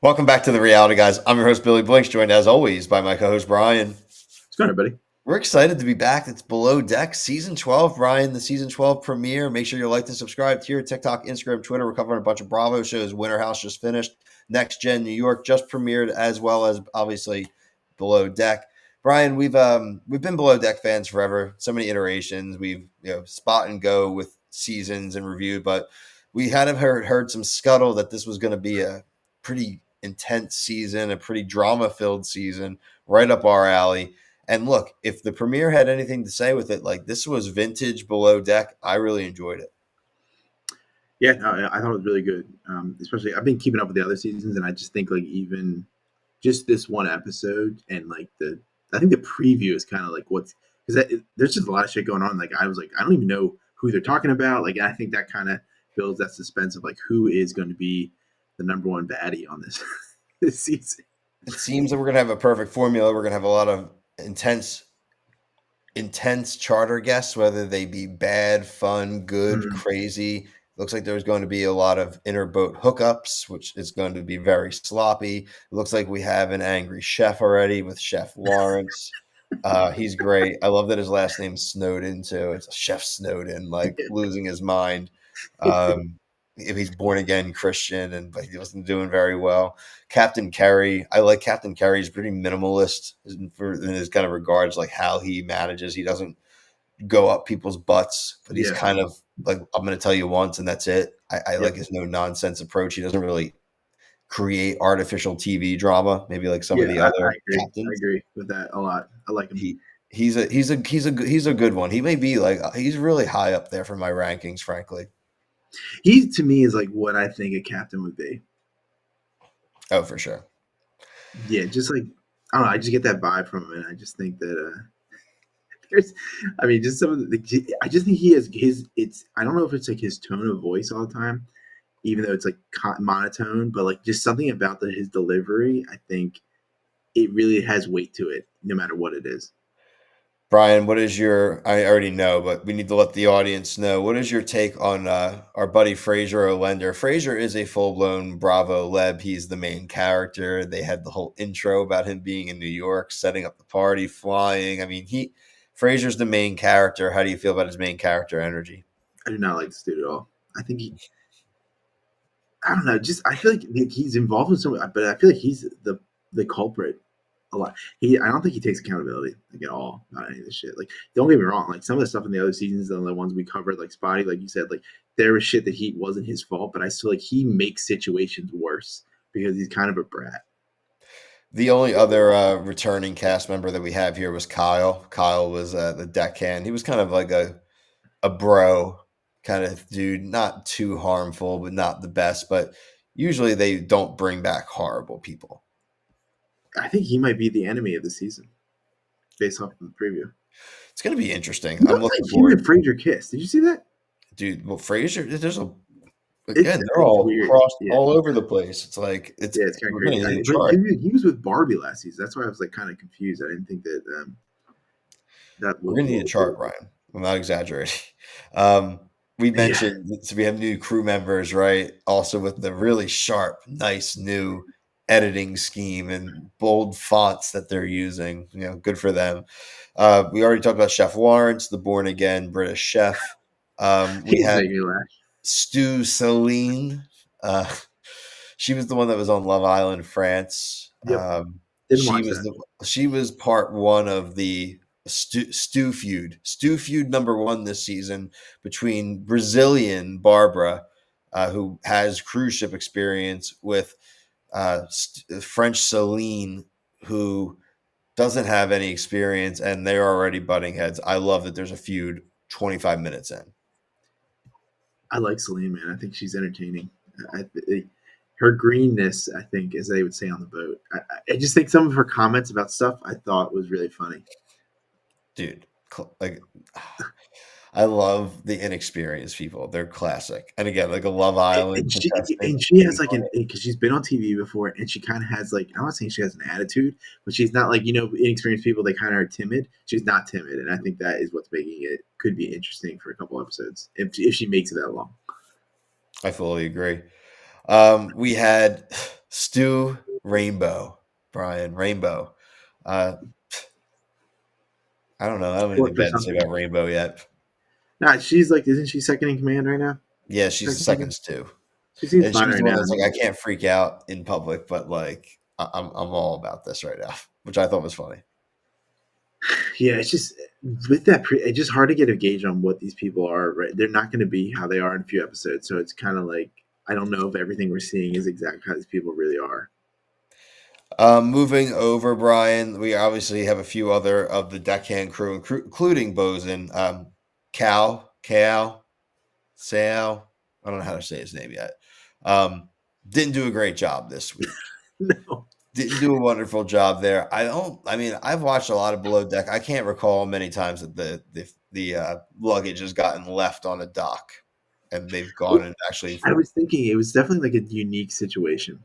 Welcome back to the Reality Guys. I'm your host, Billy Blinks, joined as always by my co-host, Brian. What's going on, buddy? We're excited to be back. It's Below Deck, Season 12, Brian, the Season 12 premiere. Make sure you like and subscribe here, TikTok, Instagram, Twitter. We're covering a bunch of Bravo shows. Winter House just finished. Next Gen New York just premiered, as well as, obviously, Below Deck. Brian, we've been Below Deck fans forever. So many iterations. We've spot and go with seasons and review, but we had heard some scuttle that this was going to be a pretty intense season, a pretty drama-filled season, right up our alley. And look, if the premiere had anything to say with it, like this was vintage Below Deck. I really enjoyed it. Yeah, no, I thought it was really good. Especially, I've been keeping up with the other seasons, and I just think like even just this one episode and like I think the preview is kind of like what's because there's just a lot of shit going on. Like I was like, I don't even know who they're talking about. Like I think that kind of builds that suspense of like who is going to be the number one baddie on this this season. It seems that we're gonna have a perfect formula. We're gonna have a lot of intense charter guests, whether they be bad, fun, good, Mm, crazy. Looks like there's going to be a lot of interboat hookups, which is going to be very sloppy. It looks like we have an angry chef already with Chef Lawrence. He's great. I love that his last name's Snowden too. It's Chef Snowden, like losing his mind. Um, if he's born again Christian, and but he wasn't doing very well. Captain Kerry, I like Captain Kerry. He's pretty minimalist in his kind of regards, like how he manages. He doesn't go up people's butts, but he's yeah, kind of like, I'm going to tell you once and that's it. I yep, like his no nonsense approach. He doesn't really create artificial TV drama, maybe like some of yeah. the I other agree. I captains. agree with that a lot. I like him. He's a good one. He may be like he's really high up there for my rankings, frankly. He to me is like what I think a captain would be. Oh, for sure. Yeah, just like I don't know, I just get that vibe from him, and I just think that there's, I mean, just some of I just think he has his. It's I don't know if it's like his tone of voice all the time, even though it's like monotone, but like just something about his delivery. I think it really has weight to it, no matter what it is. Brian, what is your? I already know, but we need to let the audience know. What is your take on our buddy Fraser O'Lender? Fraser is a full blown Bravo leb. He's the main character. They had the whole intro about him being in New York, setting up the party, flying. I mean, Fraser's the main character. How do you feel about his main character energy? I do not like this dude at all. I think he. I don't know. Just I feel like he's involved in some, but I feel like he's the culprit a lot. I don't think he takes accountability like at all about any of this shit. Like, don't get me wrong. Like some of the stuff in the other seasons and the ones we covered, like Spotty, like you said, like there was shit that he wasn't his fault, but I still like he makes situations worse because he's kind of a brat. The only other returning cast member that we have here was Kyle. Kyle was the deckhand. He was kind of like a bro kind of dude, not too harmful, but not the best. But usually they don't bring back horrible people. I think he might be the enemy of the season based off of the preview. It's going to be interesting. It I'm looks looking like him forward and to it. Fraser kiss. Did you see that? Dude, well, Frasier, there's a It's again, they're it's all weird. crossed Yeah. all over the place. It's like Yeah, it's kind of we're going crazy. to need a But chart. he was with Barbie last season. That's why I was like kind of confused. I didn't think that that We're going to need a chart, Ryan. I'm not exaggerating. Um, we yeah. mentioned so we have new crew members, right? Also with the really sharp, nice new editing scheme and bold fonts that they're using. Good for them. We already talked about Chef Lawrence, the born again British chef. We He's had making me laugh. Stu Celine. Uh, she was the one that was on Love Island France. Yep. Didn't She watch was that. she was part one of the Stew feud. Stew feud number one this season between Brazilian Barbara, who has cruise ship experience, with French Celine, who doesn't have any experience, and they're already butting heads. I love that there's a feud 25 minutes in. I like Celine, man. I think she's entertaining. Her greenness, I think, as they would say on the boat. I just think some of her comments about stuff I thought was really funny. Dude, like I love the inexperienced people. They're classic. And again, like a Love Island And contestant. she has like an because she's been on TV before, and she kind of has like I'm not saying she has an attitude, but she's not like inexperienced people. They kind of are timid. She's not timid, and I think that is what's making it could be interesting for a couple episodes if she makes it that long. I fully agree. We had Stu Rainbow, Brian Rainbow. Uh, I don't know. I don't have anything Sport for bad to say something. about Rainbow yet. Nah, she's like, isn't she second in command right now? Yeah, she's the Second in second command. Stu, She seems and fine she's right the one now. I that's like, mean, I can't freak out in public, but like I'm all about this right now, which I thought was funny. yeah, it's just with that. It's just hard to get a gauge on what these people are. Right, they're not going to be how they are in a few episodes, so it's kind of like I don't know if everything we're seeing is exactly how these people really are. Moving over, Brian, we obviously have a few other of the deckhand crew, including Bosun, Cal, Sal. I don't know how to say his name yet. Um, didn't do a great job this week. No, Didn't do a wonderful job there. I don't. I mean, I've watched a lot of Below Deck. I can't recall many times that the luggage has gotten left on a dock, and they've gone and actually. I was thinking it was definitely like a unique situation.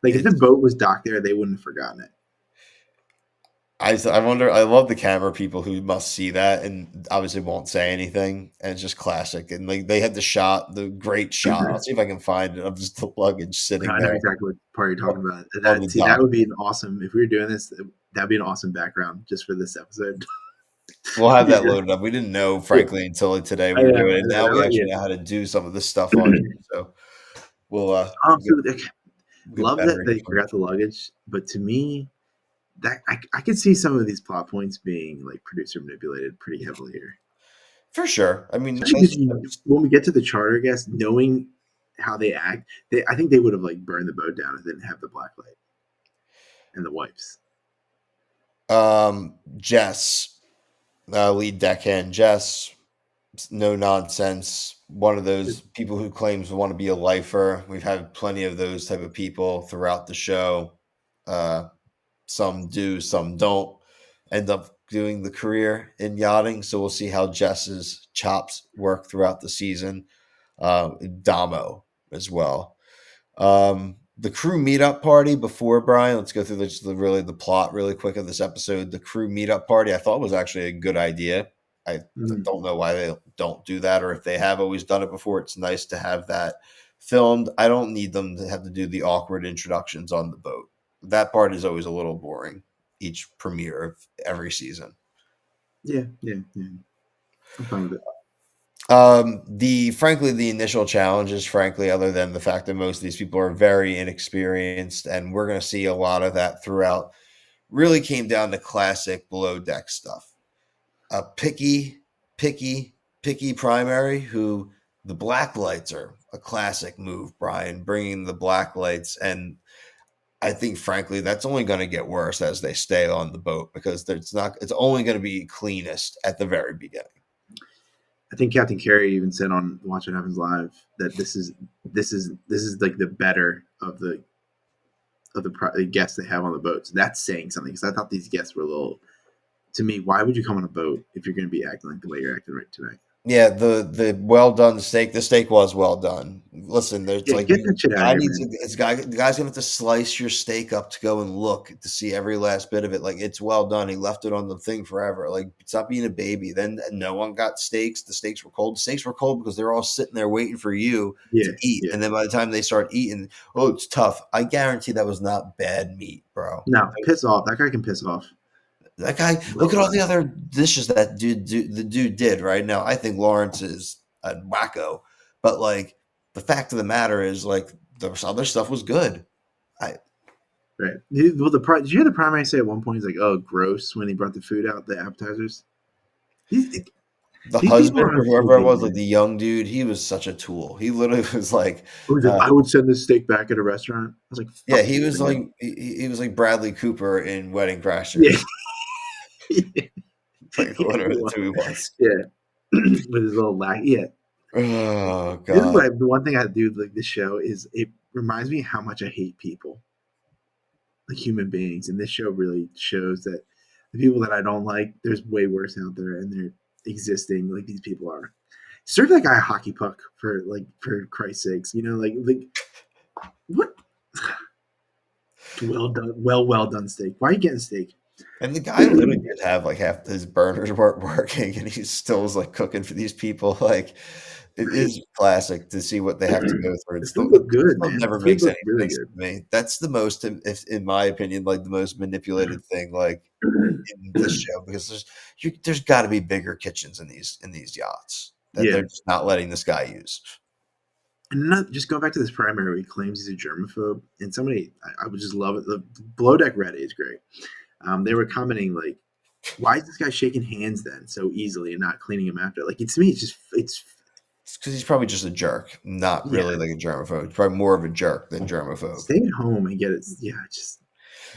Like if the It's. boat was docked there, they wouldn't have forgotten it. I wonder. I love the camera people who must see that and obviously won't say anything, and it's just classic. And like they had the great shot. I'll see if I can find it of just the luggage sitting I know there exactly what part you're talking about. on the That dock. would be an awesome if we were doing this. That'd be an awesome background just for this episode. We'll have Just that loaded up. We didn't know, yeah, frankly, until like today I we were know, doing it. I know. Now we Yeah. actually know how to do some of this stuff on here. So So we'll get love better that at they it. forgot the luggage, but to me, that I could see some of these plot points being like producer manipulated pretty heavily here. For sure. I mean, Especially because when we get to the charter guests, knowing how they act, I think they would have like burned the boat down if they didn't have the black light and the wipes. Jess, lead deckhand Jess, no nonsense. One of those people who claims to want to be a lifer. We've had plenty of those type of people throughout the show. Uh, some do, some don't end up doing the career in yachting. So we'll see how Jess's chops work throughout the season. Damo as well. The crew meetup party before Brian. Let's go through the plot really quick of this episode. The crew meetup party I thought was actually a good idea. I Mm. don't know why they don't do that, or if they have always done it before. It's nice to have that filmed. I don't need them to have to do the awkward introductions on the boat. That part is always a little boring. Each premiere of every season. Yeah, yeah, yeah. I'm fine with it. The initial challenges, frankly, other than the fact that most of these people are very inexperienced, and we're going to see a lot of that throughout, really came down to classic below deck stuff. A picky, picky primary who the black lights are a classic move, Brian, bringing the black lights. And I think, frankly, that's only going to get worse as they stay on the boat because it's only going to be cleanest at the very beginning. I think Captain Carey even said on Watch What Happens Live that this is like the better of the guests they have on the boat. So that's saying something because I thought these guests were a little. To me, why would you come on a boat if you're going to be acting like the way you're acting right tonight? Yeah, the well done steak. The steak was well done. Listen, there's Yeah, like get that shit out of guy here, needs man. to, it's guy the guy's gonna have to slice your steak up to go and look to see every last bit of it. Like it's well done. He left it on the thing forever. Like stop being a baby. Then no one got steaks. The steaks were cold. The steaks were cold because they're all sitting there waiting for you Yeah, to eat. yeah. And then by the time they start eating, oh, it's tough. I guarantee that was not bad meat, bro. No, piss off. That guy can piss off. That guy, look Well at all the done. other dishes the dude did right now. I think Lawrence is a wacko, but like the fact of the matter is, like the other stuff was good. I Right. Well, did you hear the primary say at one point? He's like, "Oh, gross!" When he brought the food out, the appetizers. These the these people husband are or whoever it unhinging, was, like man. the young dude, he was such a tool. He literally was like, Or he's like, uh, "I would send this steak back at a restaurant." I was like, yeah, "Fuck you, man." he was like Bradley Cooper in Wedding Yeah, Crashers. yeah, Like he literally, that's was. who he was. Yeah, with his little lack. Yeah, Oh this is God. the one thing I do like this show is it reminds me how much I hate people, like human beings, and this show really shows that the people that I don't like, there's way worse out there, and they're existing like these people are. Serve that guy a hockey puck for Christ's sakes, like what? Well done, well done steak. Why are you getting steak? And the guy literally did have like half his burners weren't working, and he still was like cooking for these people. Like it Right. is classic to see what they have to go through. The It food still, looked it good, still man. never The food makes looked any really sense good. to me. That's the most, if, in my opinion, like the most manipulated thing, like in this show, because there's got to be bigger kitchens in these yachts that Yeah. they're just not letting this guy use. And not just going back to this primary where he claims he's a germaphobe. And somebody, I would just love it. The Below Deck Reddit is great. They were commenting like, why is this guy shaking hands then so easily and not cleaning him after? Like, it's to me, it's just, it's, It's because he's probably just a jerk, not yeah, really like a germaphobe. He's probably more of a jerk than germaphobe. stay at home and get it. Yeah, just,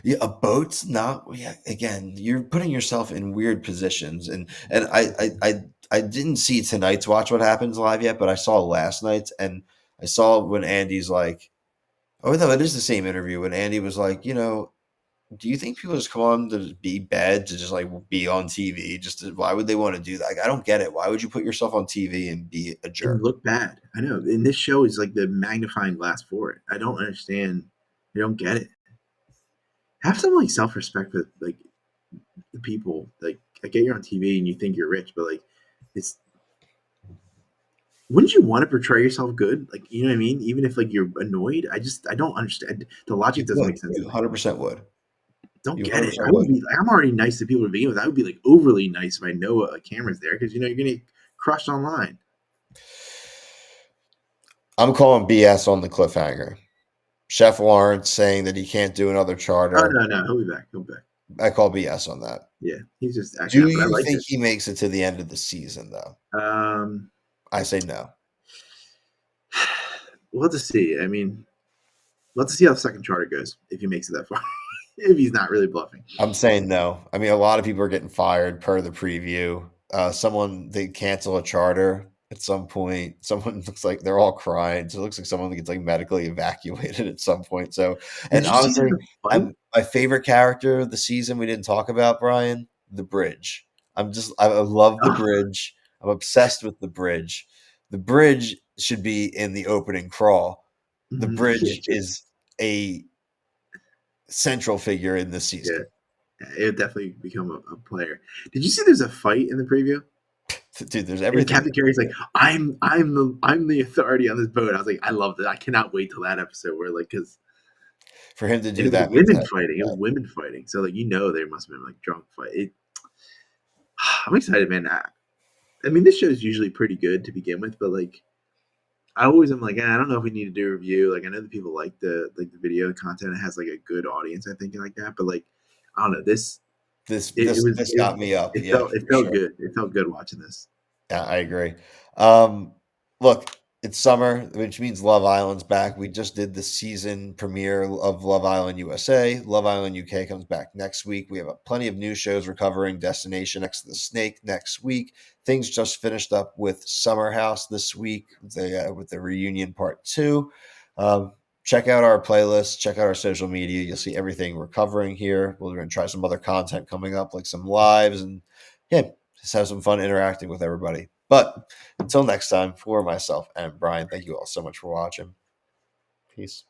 Yeah, a boat's not. Yeah, again, you're putting yourself in weird positions, and I didn't see tonight's Watch What Happens live yet, but I saw last night's, and I saw when Andy's like, oh no, it is the same interview when Andy was like, do you think people just come on to be bad to just like be on TV? Why would they want to do that? Like, I don't get it. Why would you put yourself on TV and be a and jerk? look bad. I know. And this show is like the magnifying glass for it. I don't understand. I don't get it. Have some like self respect for like the people. Like, I get you're on TV and you think you're rich, but like, it's wouldn't you want to portray yourself good? Like, you know what I mean? Even if like you're annoyed, I don't understand. The logic You doesn't would. make sense to You me. 100% would. Don't You get it. 100% I would would. be like, I'm already nice to people to begin with. I would be like overly nice if I know a camera's there because you know you're gonna get crushed online. I'm calling BS on the cliffhanger. Chef Lawrence saying that he can't do another Oh charter. no, he'll be back. He'll be back. I call BS on that. Yeah, he's just acting Do out, but I you liked think it. he makes it to the end of the season, though? Um, I say no. we'll have to see. I mean, we'll have to see how the second charter goes if he makes it that far. If he's not really bluffing. I'm saying no. I mean, a lot of people are getting fired per the preview. Someone they cancel a charter at some point. Someone looks like they're all crying. So it looks like someone gets like medically evacuated at some point. So, Did and you see honestly, there's a fight? my favorite character of the season we didn't talk about, Brian, the bridge. I love the Oh, bridge. I'm obsessed with the bridge. The bridge should be in the opening crawl. The yeah, bridge just is a central figure in this yeah. season. It would definitely become a player. Did you see there's a fight in the preview? Dude, there's And everything. Captain Carey's like, I'm the authority on this boat. I was like, I love that. I cannot wait till that episode where like because For him to and do it was that means women that. fighting. It was women fighting. So like you know there must have been like drunk fight. I'm excited, man. I mean, this show is usually pretty good to begin with, but like I always am like, I don't know if we need to do a review. Like I know that people like the video content. It has like a good audience, I think, and like that. But like I don't know, this This it this was this got me up. it Yeah, felt for sure. good. It felt good watching this. Yeah, I agree. Um, Look, it's summer, which means Love Island's back. We just did the season premiere of Love Island USA. Love Island UK comes back next week. We have plenty of new shows we're covering. Destination Next to the Snake next week. Things just finished up with Summer House this week with the reunion part two. Um, Check out our playlist. Check out our social media. You'll see everything we're covering here. We're going to try some other content coming up, like some lives and yeah, just have some fun interacting with everybody. But until next time, for myself and Brian, thank you all so much for watching. Peace.